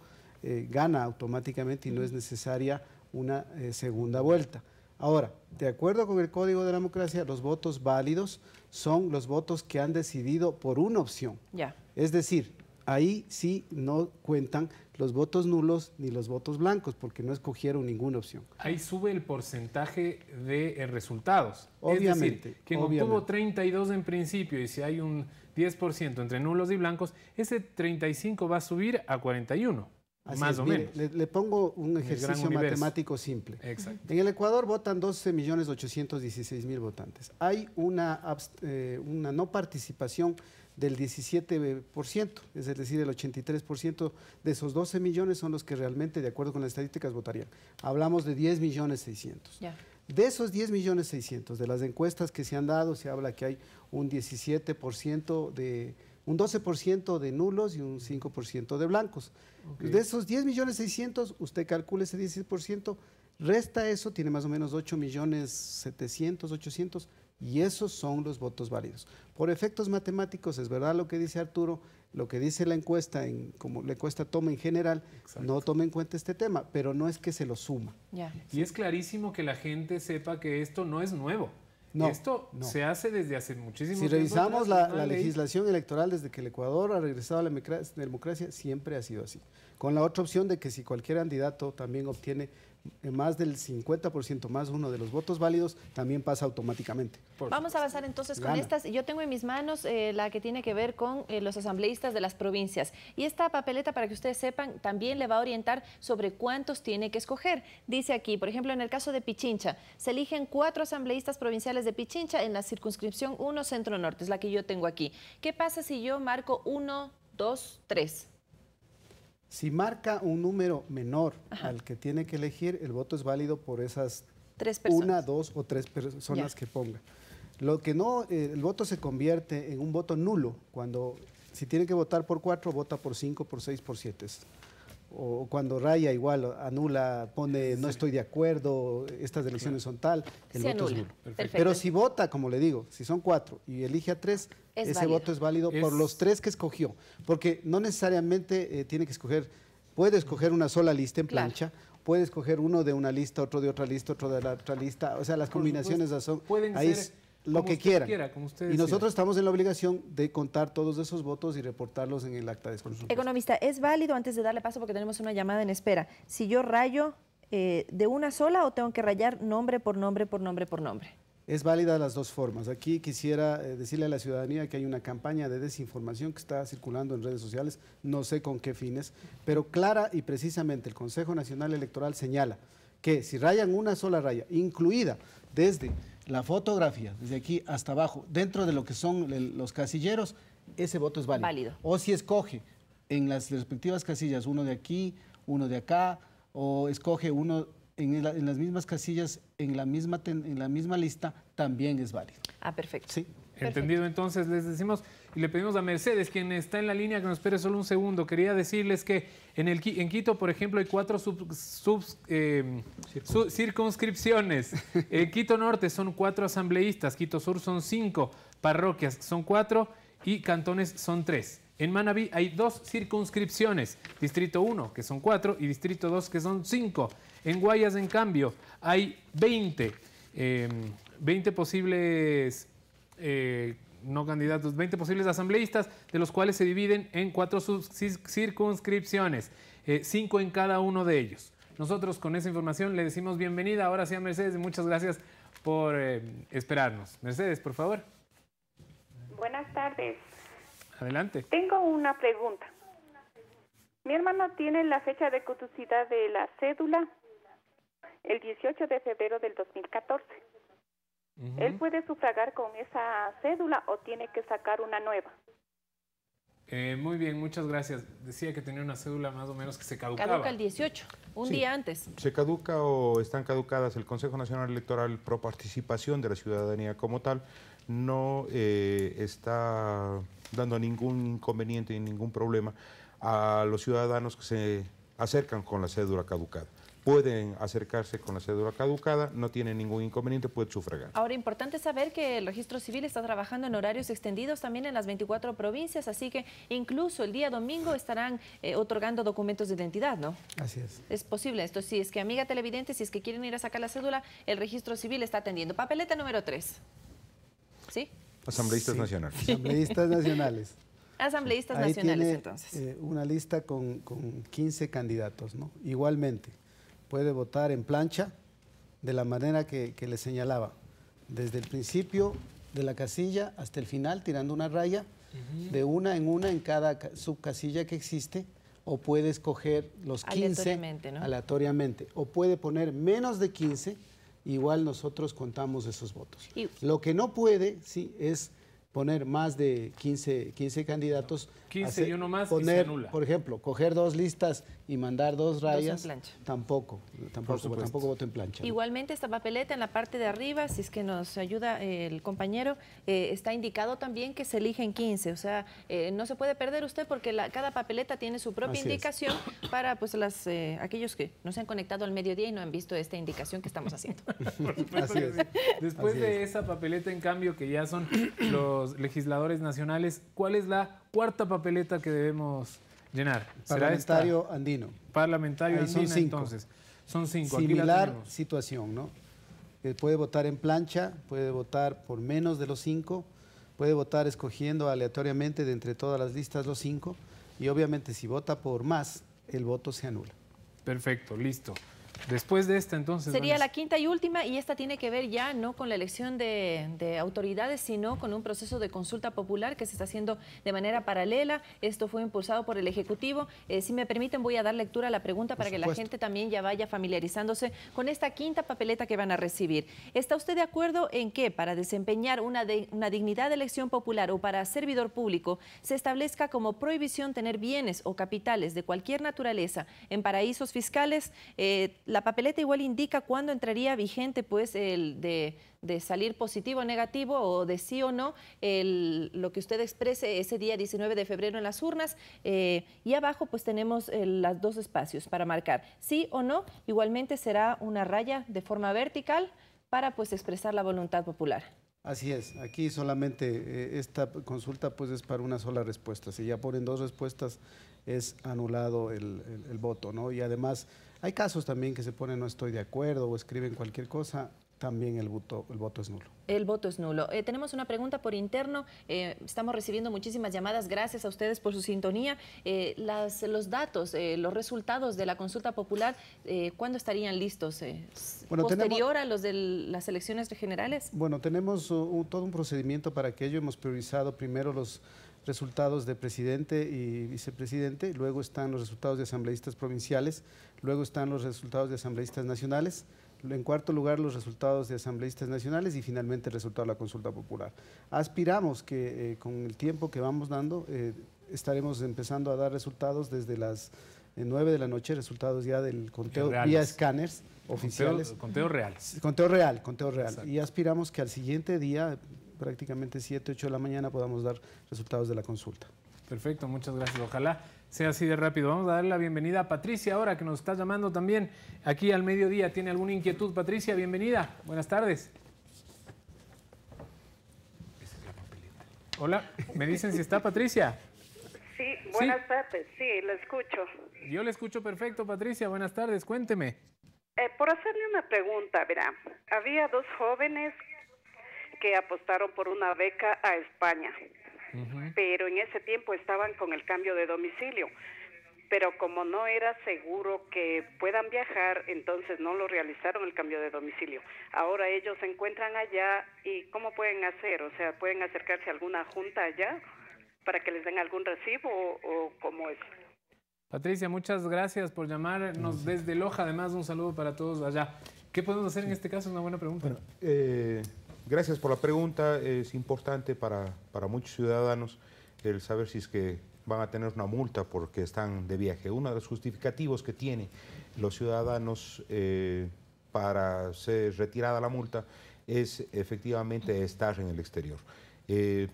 gana automáticamente y no es necesaria una segunda vuelta. Ahora, de acuerdo con el Código de la Democracia, los votos válidos son los votos que han decidido por una opción. Ya. Es decir, ahí sí no cuentan los votos nulos ni los votos blancos porque no escogieron ninguna opción. Ahí sube el porcentaje de resultados. Obviamente. Es decir, quien obtuvo 32 en principio y si hay un 10% entre nulos y blancos, ese 35 va a subir a 41. Más o menos. Le pongo un ejercicio matemático simple. Exacto. En el Ecuador votan 12.816.000 votantes. Hay una no participación del 17%, es decir, el 83% de esos 12 millones son los que realmente, de acuerdo con las estadísticas, votarían. Hablamos de 10.600.000. De esos 10.600.000, de las encuestas que se han dado, se habla que hay un 17% un 12% de nulos y un 5% de blancos. Okay. De esos 10.600.000, usted calcula ese 16%, resta eso, tiene más o menos 8.700.000, 800.000, y esos son los votos válidos. Por efectos matemáticos, es verdad lo que dice Arturo, lo que dice la encuesta, como la encuesta toma en general, no toma en cuenta este tema, pero no es que se lo suma. Y es clarísimo que la gente sepa que esto no es nuevo. Esto se hace desde hace muchísimo tiempo. Si revisamos la legislación electoral desde que el Ecuador ha regresado a la democracia, siempre ha sido así. Con la otra opción de que si cualquier candidato también obtiene más del 50% más uno de los votos válidos, también pasa automáticamente. Vamos a avanzar entonces con estas. Yo tengo en mis manos la que tiene que ver con los asambleístas de las provincias. Y esta papeleta, para que ustedes sepan, también le va a orientar sobre cuántos tiene que escoger. Dice aquí, por ejemplo, en el caso de Pichincha, se eligen 4 asambleístas provinciales de Pichincha en la circunscripción 1 Centro Norte, es la que yo tengo aquí. ¿Qué pasa si yo marco 1, 2, 3? Si marca un número menor al que tiene que elegir, el voto es válido por esas 3 personas. 1, 2 o 3 personas que ponga. Lo que no, el voto se convierte en un voto nulo cuando, si tiene que votar por 4, vota por 5, por 6, por 7. O cuando raya igual, anula, pone no estoy de acuerdo, estas elecciones son tal, el voto es nulo. Pero si vota, como le digo, si son 4 y elige a 3, ese voto es válido por los 3 que escogió, porque no necesariamente tiene que escoger, puede escoger una sola lista en plancha, puede escoger uno de una lista, otro de otra lista, otro de la otra lista, o sea, las combinaciones son, ahí es lo que quieran. Y nosotros estamos en la obligación de contar todos esos votos y reportarlos en el acta de consulta. Economista, ¿es válido, antes de darle paso porque tenemos una llamada en espera, si yo rayo de una sola o tengo que rayar nombre por nombre por nombre por nombre? Es válida las dos formas. Aquí quisiera decirle a la ciudadanía que hay una campaña de desinformación que está circulando en redes sociales, no sé con qué fines, pero clara y precisamente el Consejo Nacional Electoral señala que si rayan una sola raya, incluida desde la fotografía, desde aquí hasta abajo, dentro de lo que son los casilleros, ese voto es válido. O si escoge en las respectivas casillas uno de aquí, uno de acá, o escoge uno en las mismas casillas, en la misma lista, también es válido. Ah, perfecto. Sí. Entendido, entonces les decimos y le pedimos a Mercedes, quien está en la línea, que nos espere solo un segundo. Quería decirles que en Quito, por ejemplo, hay 4 circunscripciones. Quito Norte son 4 asambleístas, Quito Sur son 5, parroquias son 4 y cantones son 3. En Manabí hay 2 circunscripciones, Distrito 1, que son 4, y Distrito 2, que son 5. En Guayas, en cambio, hay 20 posibles, no candidatos, 20 posibles asambleístas, de los cuales se dividen en 4 circunscripciones, 5 en cada uno de ellos. Nosotros con esa información le decimos bienvenida ahora sí a Mercedes y muchas gracias por esperarnos. Mercedes, por favor. Buenas tardes. Adelante. Tengo una pregunta. Mi hermano tiene la fecha de caducidad de la cédula el 18 de febrero del 2014. ¿Él puede sufragar con esa cédula o tiene que sacar una nueva? Muy bien, muchas gracias. Decía que tenía una cédula más o menos que se caducaba. Caduca el 18, un día antes. Se caduca o están caducadas. El Consejo Nacional Electoral, pro participación de la ciudadanía como tal, no está dando ningún inconveniente y ningún problema a los ciudadanos que se acercan con la cédula caducada. Pueden acercarse con la cédula caducada, no tienen ningún inconveniente, pueden sufragar. Ahora, importante saber que el Registro Civil está trabajando en horarios extendidos también en las 24 provincias, así que incluso el día domingo estarán otorgando documentos de identidad, ¿no? Así es. Es posible esto. Si es que, amiga televidente, si es que quieren ir a sacar la cédula, el Registro Civil está atendiendo. Papeleta número 3. ¿Sí? Asambleístas nacionales. Asambleístas nacionales. Asambleístas Ahí nacionales, tiene, entonces. Una lista con 15 candidatos, ¿no? Igualmente, puede votar en plancha de la manera que le señalaba, desde el principio de la casilla hasta el final, tirando una raya, de una en cada subcasilla que existe, o puede escoger los 15 aleatoriamente, ¿no? Aleatoriamente, o puede poner menos de 15, igual nosotros contamos esos votos. Lo que no puede, sí, es poner más de 15 candidatos. 15 y uno más y se anula. Por ejemplo, coger 2 listas y mandar 2 rayas, en plancha. tampoco voto en plancha. ¿No? Igualmente esta papeleta en la parte de arriba, si es que nos ayuda el compañero, está indicado también que se eligen 15, o sea, no se puede perder usted porque cada papeleta tiene su propia indicación para pues aquellos que no se han conectado al mediodía y no han visto esta indicación que estamos haciendo. Así es. Después de esa papeleta, en cambio, que ya son los legisladores nacionales, ¿cuál es la cuarta papeleta que debemos llenar? Parlamentario andino. Parlamentario Ahí andino, son 5. entonces. Son 5. Similar situación, ¿no? Puede votar en plancha, puede votar por menos de los 5, puede votar escogiendo aleatoriamente de entre todas las listas los 5, y obviamente si vota por más, el voto se anula. Perfecto, listo. Después de esta, entonces... Sería la quinta y última, y esta tiene que ver ya no con la elección de autoridades, sino con un proceso de consulta popular que se está haciendo de manera paralela. Esto fue impulsado por el Ejecutivo. Si me permiten, voy a dar lectura a la pregunta para que la gente también ya vaya familiarizándose con esta quinta papeleta que van a recibir. ¿Está usted de acuerdo en que para desempeñar una dignidad de elección popular o para servidor público se establezca como prohibición tener bienes o capitales de cualquier naturaleza en paraísos fiscales? La papeleta igual indica cuándo entraría vigente pues el de salir positivo o negativo o de sí o no lo que usted exprese ese día 19 de febrero en las urnas, y abajo pues tenemos los 2 espacios para marcar sí o no. Igualmente será una raya de forma vertical para pues expresar la voluntad popular. Así es, aquí solamente esta consulta pues es para una sola respuesta. Si ya ponen 2 respuestas es anulado el voto, ¿no? Y además hay casos también que se ponen no estoy de acuerdo o escriben cualquier cosa, también el voto es nulo. El voto es nulo. Tenemos una pregunta por interno. Estamos recibiendo muchísimas llamadas. Gracias a ustedes por su sintonía. Los datos, los resultados de la consulta popular, ¿cuándo estarían listos? ¿Posterior a los de las elecciones generales? Bueno, tenemos todo un procedimiento para que ello. Hemos priorizado primero los resultados de presidente y vicepresidente, luego están los resultados de asambleístas provinciales, luego están los resultados de asambleístas nacionales, en cuarto lugar los resultados de asambleístas nacionales y finalmente el resultado de la consulta popular. Aspiramos que con el tiempo que vamos dando estaremos empezando a dar resultados desde las 9 de la noche, resultados ya del conteo vía escáneres oficiales. Conteo real. Conteo real. Exacto. Y aspiramos que al siguiente día, prácticamente 7, 8 de la mañana, podamos dar resultados de la consulta. Perfecto, muchas gracias. Ojalá sea así de rápido. Vamos a darle la bienvenida a Patricia ahora, que nos está llamando también aquí al mediodía. ¿Tiene alguna inquietud, Patricia? Bienvenida. Buenas tardes. Hola, ¿me dicen si está Patricia? Sí, buenas tardes. Sí, la escucho. Yo le escucho perfecto, Patricia. Buenas tardes, cuénteme. Por hacerle una pregunta, verá. Había 2 jóvenes que apostaron por una beca a España, pero en ese tiempo estaban con el cambio de domicilio, pero como no era seguro que puedan viajar, entonces no lo realizaron el cambio de domicilio. Ahora ellos se encuentran allá y ¿cómo pueden hacer? O sea, ¿pueden acercarse a alguna junta allá para que les den algún recibo o cómo es? Patricia, muchas gracias por llamarnos desde Loja. Además, un saludo para todos allá. ¿Qué podemos hacer en este caso? Es una buena pregunta. Bueno, gracias por la pregunta. Es importante para muchos ciudadanos el saber si es que van a tener una multa porque están de viaje. Uno de los justificativos que tienen los ciudadanos para ser retirada la multa es efectivamente estar en el exterior.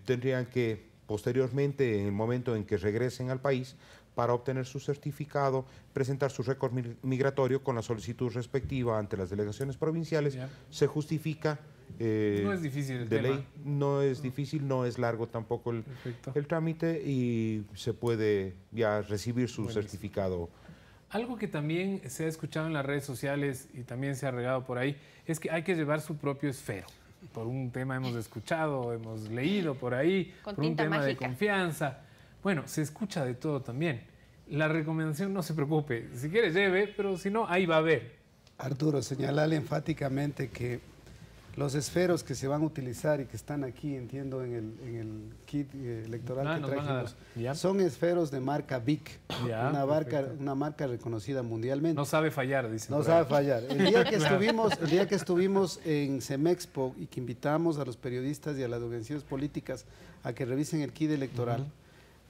Tendrían que posteriormente, en el momento en que regresen al país, para obtener su certificado, presentar su récord migratorio con la solicitud respectiva ante las delegaciones provinciales. Se justifica no es difícil el de tema. ley, no es difícil, no es largo tampoco el trámite y se puede ya recibir su certificado. Algo que también se ha escuchado en las redes sociales y también se ha regado por ahí es que hay que llevar su propio esfero. Por un tema hemos escuchado, hemos leído por ahí, con por un tinta tema mágica. de confianza. Bueno, se escucha de todo también. La recomendación, no se preocupe, si quiere lleve, pero si no, ahí va a haber. Arturo, señalarle enfáticamente que los esferos que se van a utilizar y que están aquí, entiendo, en el kit electoral que trajimos, son esferos de marca Bic, una marca reconocida mundialmente. No sabe fallar, dice. No sabe fallar. El día que estuvimos en Semexpo y que invitamos a los periodistas y a las organizaciones políticas a que revisen el kit electoral,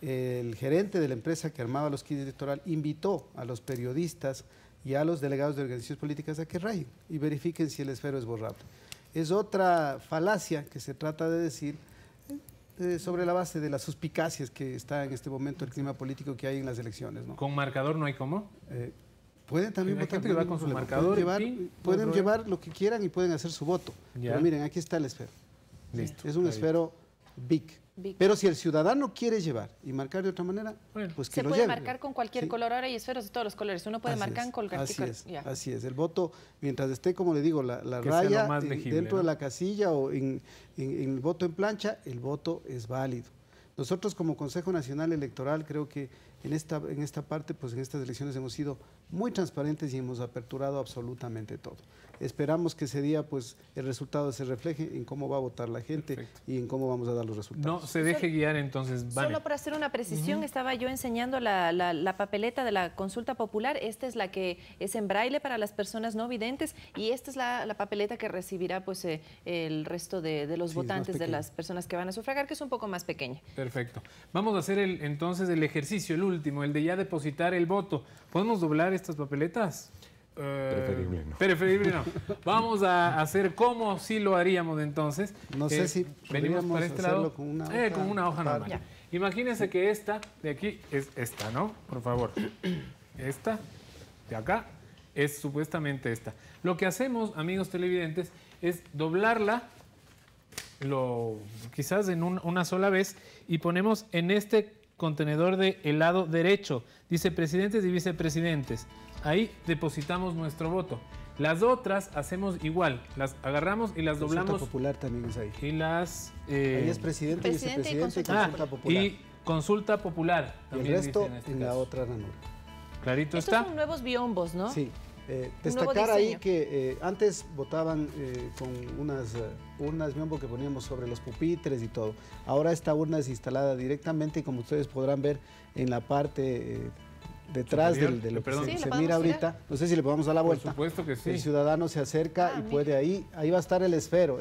el gerente de la empresa que armaba los kits electoral invitó a los periodistas y a los delegados de organizaciones políticas a que rayen y verifiquen si el esfero es borrable. Es otra falacia que se trata de decir sobre la base de las suspicacias que está en este momento el clima político que hay en las elecciones, ¿no? ¿Con marcador no hay cómo? Pueden también votar. Que va con su marcador, pueden llevar lo que quieran y pueden hacer su voto. Pero miren, aquí está el esfero. Listo. Es un esfero Bic. Pero si el ciudadano quiere llevar y marcar de otra manera, pues que lo lleve. Se puede marcar con cualquier color, ahora hay esferos de todos los colores. Uno puede marcar con cualquier color. Así es. El voto, mientras esté, como le digo, la raya legible, dentro de la casilla o en el voto en plancha, el voto es válido. Nosotros como Consejo Nacional Electoral creo que en esta parte, pues en estas elecciones hemos sido muy transparentes y hemos aperturado absolutamente todo. Esperamos que ese día pues el resultado se refleje en cómo va a votar la gente y en cómo vamos a dar los resultados. No se deje guiar entonces, Vane. Solo para hacer una precisión, estaba yo enseñando la papeleta de la consulta popular. Esta es la que es en braille para las personas no videntes y esta es la papeleta que recibirá pues el resto de los votantes, de las personas que van a sufragar, que es un poco más pequeña. Perfecto. Vamos a hacer entonces el ejercicio, el último, el de ya depositar el voto. ¿Podemos doblar estas papeletas? Preferible no. Preferible no. Vamos a hacer como si lo haríamos entonces. No sé si venimos para este lado con una hoja normal. Imagínense que esta de aquí es esta, ¿no? Por favor. Esta de acá es supuestamente esta. Lo que hacemos, amigos televidentes, es doblarla quizás en una sola vez y ponemos en este contenedor del lado derecho. Dice presidentes y vicepresidentes. Ahí depositamos nuestro voto. Las otras hacemos igual, las agarramos y las doblamos. Consulta popular también es ahí. Y las... ahí es presidente, vicepresidente y consulta popular. Y consulta popular. También el resto en la otra ranura. Clarito está. Estos son nuevos biombos, ¿no? Sí. Destacar ahí que antes votaban con unas urnas biombo que poníamos sobre los pupitres y todo. Ahora esta urna es instalada directamente y como ustedes podrán ver en la parte... detrás de lo que se mira ahorita, no sé si le podemos dar la vuelta. Por supuesto que sí. El ciudadano se acerca y puede ahí va a estar el esfero,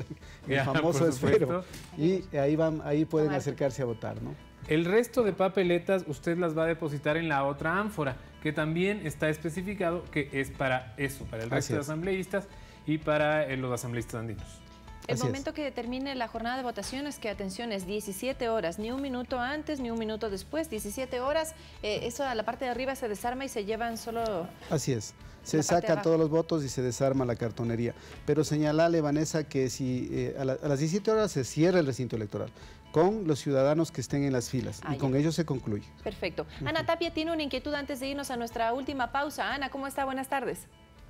el famoso esfero. Y ahí pueden acercarse a votar, ¿no? El resto de papeletas usted las va a depositar en la otra ánfora, que también está especificado que es para eso, para el resto de asambleístas y para los asambleístas andinos. El momento que termine la jornada de votación es que, atención, es 17 horas, ni un minuto antes, ni un minuto después, 17 horas, eso a la parte de arriba se desarma y se llevan solo... Así es, se sacan todos los votos y se desarma la cartonería. Pero señalarle, Vanessa, que si a las 17 horas se cierra el recinto electoral, con los ciudadanos que estén en las filas, y con ellos se concluye. Perfecto. Ana Tapia tiene una inquietud antes de irnos a nuestra última pausa. Ana, ¿cómo está? Buenas tardes.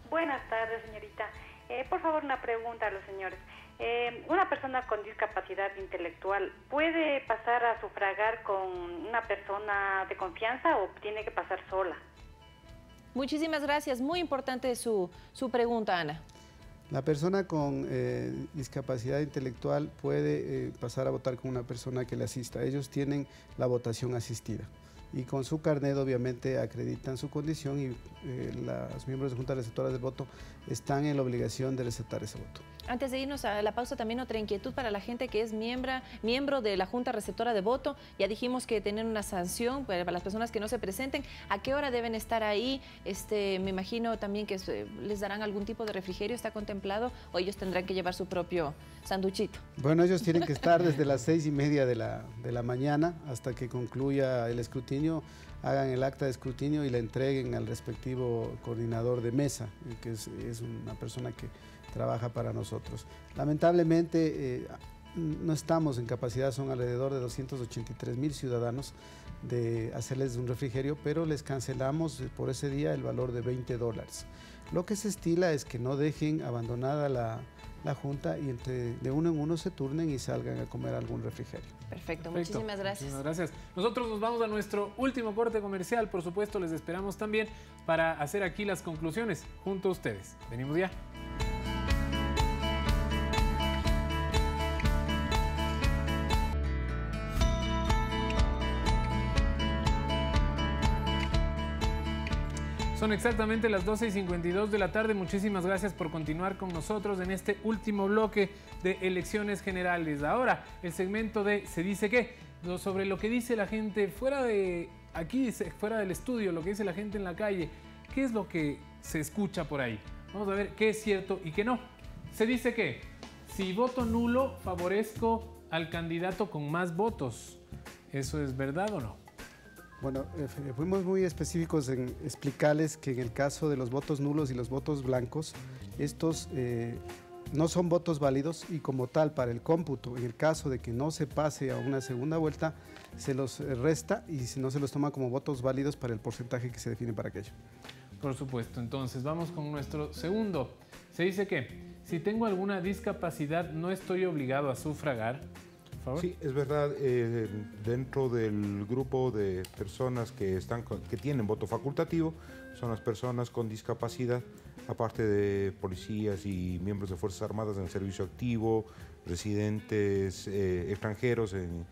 Buenas tardes, señorita. Por favor, una pregunta a los señores. Una persona con discapacidad intelectual puede pasar a sufragar con una persona de confianza o tiene que pasar sola. Muchísimas gracias. Muy importante su pregunta, Ana. La persona con discapacidad intelectual puede pasar a votar con una persona que le asista. Ellos tienen la votación asistida y con su carnet obviamente acreditan su condición y los miembros de Junta Receptora del Voto están en la obligación de receptar ese voto. Antes de irnos a la pausa, también otra inquietud para la gente que es miembro de la Junta Receptora de Voto. Ya dijimos que tienen una sanción para las personas que no se presenten. ¿A qué hora deben estar ahí? Me imagino también que les darán algún tipo de refrigerio, ¿está contemplado? ¿O ellos tendrán que llevar su propio sanduchito? Bueno, ellos tienen que estar desde las 6:30 de la mañana hasta que concluya el escrutinio, hagan el acta de escrutinio y la entreguen al respectivo coordinador de mesa, que es una persona que trabaja para nosotros. Lamentablemente no estamos en capacidad, son alrededor de 283,000 ciudadanos, de hacerles un refrigerio, pero les cancelamos por ese día el valor de $20. Lo que se estila es que no dejen abandonada la Junta y de uno en uno se turnen y salgan a comer algún refrigerio. Perfecto. Muchísimas gracias. Muchísimas gracias. Nosotros nos vamos a nuestro último corte comercial. Por supuesto, les esperamos también para hacer aquí las conclusiones junto a ustedes. Venimos ya. Son exactamente las 12:52 de la tarde. Muchísimas gracias por continuar con nosotros en este último bloque de elecciones generales. Ahora, el segmento de ¿Se dice qué? Sobre lo que dice la gente fuera de aquí, fuera del estudio, lo que dice la gente en la calle. ¿Qué es lo que se escucha por ahí? Vamos a ver qué es cierto y qué no. Se dice que si voto nulo, favorezco al candidato con más votos. ¿Eso es verdad o no? Bueno, fuimos muy específicos en explicarles que en el caso de los votos nulos y los votos blancos, estos no son votos válidos y como tal para el cómputo, en el caso de que no se pase a una segunda vuelta, se los resta y si no se los toma como votos válidos para el porcentaje que se define para aquello. Por supuesto, entonces vamos con nuestro segundo. Se dice que si tengo alguna discapacidad no estoy obligado a sufragar. Sí, es verdad, dentro del grupo de personas que tienen voto facultativo son las personas con discapacidad, aparte de policías y miembros de Fuerzas Armadas en servicio activo, residentes extranjeros en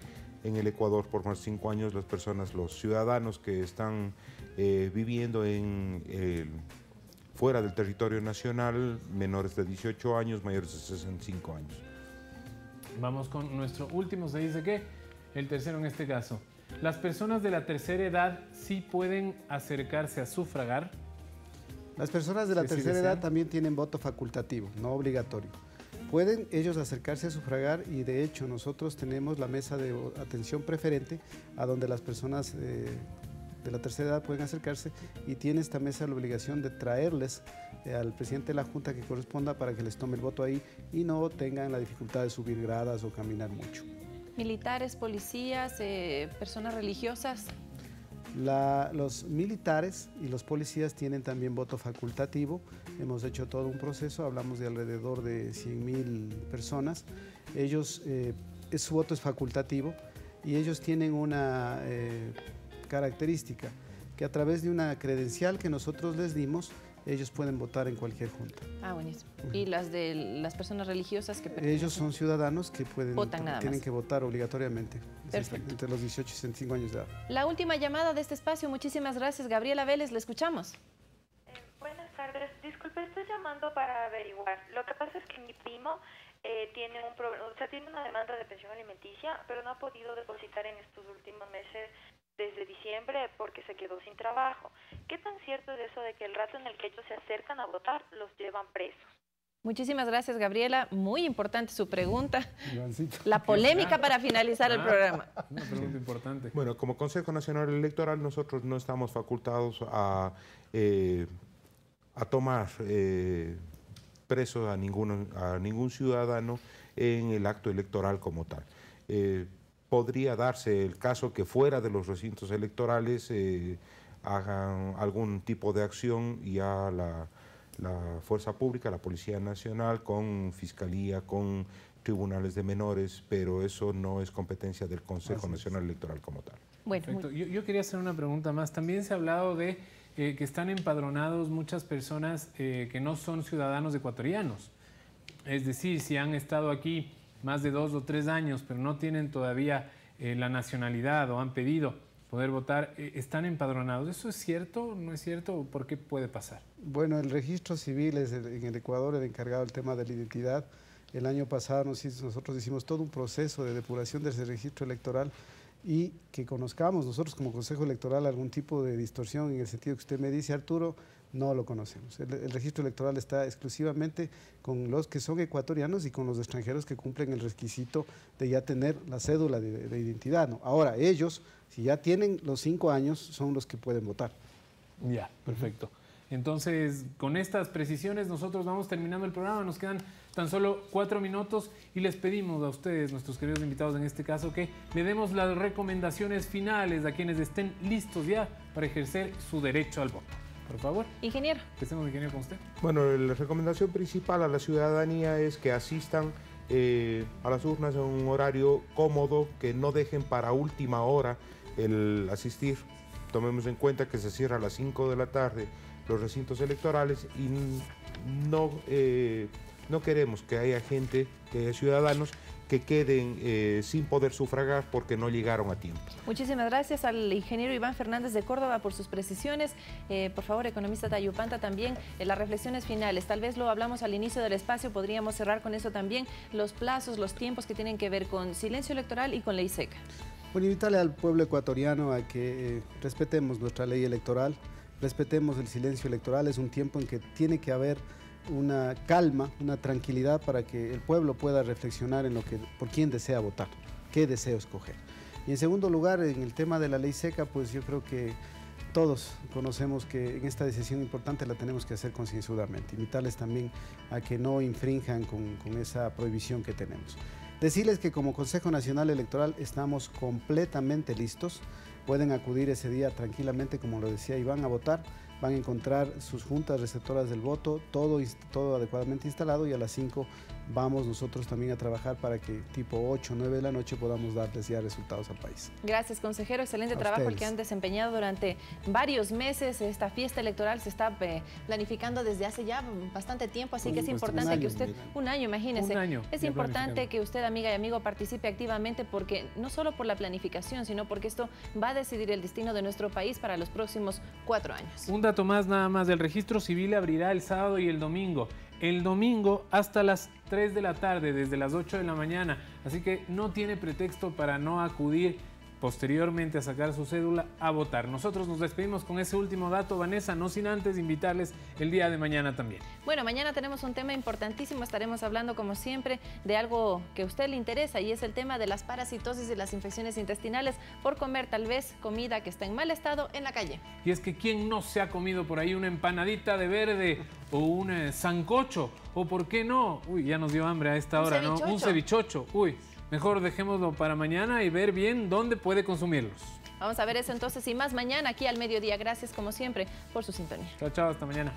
el Ecuador por más de 5 años, los ciudadanos que están viviendo fuera del territorio nacional, menores de 18 años, mayores de 65 años. Vamos con nuestro último, se dice que el tercero en este caso. ¿Las personas de la tercera edad sí pueden acercarse a sufragar? Las personas de la tercera edad también tienen voto facultativo, no obligatorio. Pueden ellos acercarse a sufragar y de hecho nosotros tenemos la mesa de atención preferente a donde las personas de la tercera edad pueden acercarse y tiene esta mesa la obligación de traerles al presidente de la Junta que corresponda para que les tome el voto ahí y no tengan la dificultad de subir gradas o caminar mucho. Militares, policías, personas religiosas. Los militares y los policías tienen también voto facultativo. Hemos hecho todo un proceso, hablamos de alrededor de 100,000 personas. Ellos, su voto es facultativo y ellos tienen una característica, que a través de una credencial que nosotros les dimos, ellos pueden votar en cualquier junta. Ah, buenísimo. ¿Y las de las personas religiosas que ellos son ciudadanos que tienen que votar obligatoriamente. Perfecto. Entre los 18 y 65 años de edad. La última llamada de este espacio. Muchísimas gracias. Gabriela Vélez, le escuchamos. Buenas tardes. Disculpe, estoy llamando para averiguar. Lo que pasa es que mi primo tiene una demanda de pensión alimenticia, pero no ha podido depositar en estos últimos meses desde diciembre porque se quedó sin trabajo. ¿Qué tan cierto es eso de que el rato en el que ellos se acercan a votar los llevan presos? Muchísimas gracias, Gabriela. Muy importante su pregunta. La polémica para finalizar el programa. Una pregunta importante. Bueno, como Consejo Nacional Electoral nosotros no estamos facultados a tomar preso a ningún ciudadano en el acto electoral como tal. Podría darse el caso que fuera de los recintos electorales hagan algún tipo de acción y ya la fuerza pública, la Policía Nacional, con Fiscalía, con tribunales de menores, pero eso no es competencia del Consejo Nacional Electoral como tal. Bueno, yo quería hacer una pregunta más. También se ha hablado de que están empadronados muchas personas que no son ciudadanos ecuatorianos. Es decir, si han estado aquí más de 2 o 3 años, pero no tienen todavía la nacionalidad o han pedido poder votar, ¿están empadronados? ¿Eso es cierto? ¿No es cierto? ¿Por qué puede pasar? Bueno, el registro civil es en el Ecuador el encargado del tema de la identidad. El año pasado nosotros hicimos todo un proceso de depuración de ese registro electoral y que conozcamos nosotros como Consejo Electoral algún tipo de distorsión en el sentido que usted me dice, Arturo, no lo conocemos. El registro electoral está exclusivamente con los que son ecuatorianos y con los extranjeros que cumplen el requisito de ya tener la cédula de identidad, ¿no? Ahora, ellos, si ya tienen los 5 años, son los que pueden votar. Ya, perfecto. Entonces, con estas precisiones nosotros vamos terminando el programa. Nos quedan tan solo 4 minutos y les pedimos a ustedes, nuestros queridos invitados en este caso, que le demos las recomendaciones finales a quienes estén listos ya para ejercer su derecho al voto. Por favor. Ingeniero. Empecemos, ingeniero, con usted. Bueno, la recomendación principal a la ciudadanía es que asistan a las urnas en un horario cómodo, que no dejen para última hora el asistir. Tomemos en cuenta que se cierra a las 5 de la tarde los recintos electorales y no queremos que haya gente, que haya ciudadanos que queden sin poder sufragar porque no llegaron a tiempo. Muchísimas gracias al ingeniero Iván Fernández de Córdoba por sus precisiones. Por favor, economista Tayupanta, también las reflexiones finales. Tal vez lo hablamos al inicio del espacio, podríamos cerrar con eso también, los plazos, los tiempos que tienen que ver con silencio electoral y con ley seca. Bueno, invitarle al pueblo ecuatoriano a que respetemos nuestra ley electoral, respetemos el silencio electoral. Es un tiempo en que tiene que haber una calma, una tranquilidad para que el pueblo pueda reflexionar en por quién desea votar, qué deseo escoger. Y en segundo lugar, en el tema de la ley seca, pues yo creo que todos conocemos que en esta decisión importante la tenemos que hacer concienzudamente. Invitarles también a que no infrinjan con esa prohibición que tenemos. Decirles que como Consejo Nacional Electoral estamos completamente listos. Pueden acudir ese día tranquilamente, como lo decía Iván, a votar. Van a encontrar sus juntas receptoras del voto, todo adecuadamente instalado, y a las 5 vamos nosotros también a trabajar para que tipo 8 o 9 de la noche podamos darles ya resultados al país. Gracias, consejero. Excelente trabajo el que han desempeñado durante varios meses. Esta fiesta electoral se está planificando desde hace ya bastante tiempo, así que es importante que usted... Un año, imagínese. Un año. Es importante que usted, amiga y amigo, participe activamente, porque no solo por la planificación, sino porque esto va a decidir el destino de nuestro país para los próximos 4 años. Un dato más nada más, el registro civil abrirá el sábado y el domingo. El domingo hasta las 3 de la tarde, desde las 8 de la mañana. Así que no tiene pretexto para no acudir posteriormente a sacar su cédula a votar. Nosotros nos despedimos con ese último dato, Vanessa, no sin antes invitarles el día de mañana también. Bueno, mañana tenemos un tema importantísimo. Estaremos hablando, como siempre, de algo que a usted le interesa, y es el tema de las parasitosis y las infecciones intestinales por comer tal vez comida que está en mal estado en la calle. Y es que ¿quién no se ha comido por ahí una empanadita de verde o un sancocho? O ¿por qué no? Uy, ya nos dio hambre a esta hora, ¿no? Un cevichocho. Uy, mejor dejémoslo para mañana y ver bien dónde puede consumirlos. Vamos a ver eso entonces y más mañana aquí al mediodía. Gracias como siempre por su sintonía. Chao, chao, hasta mañana.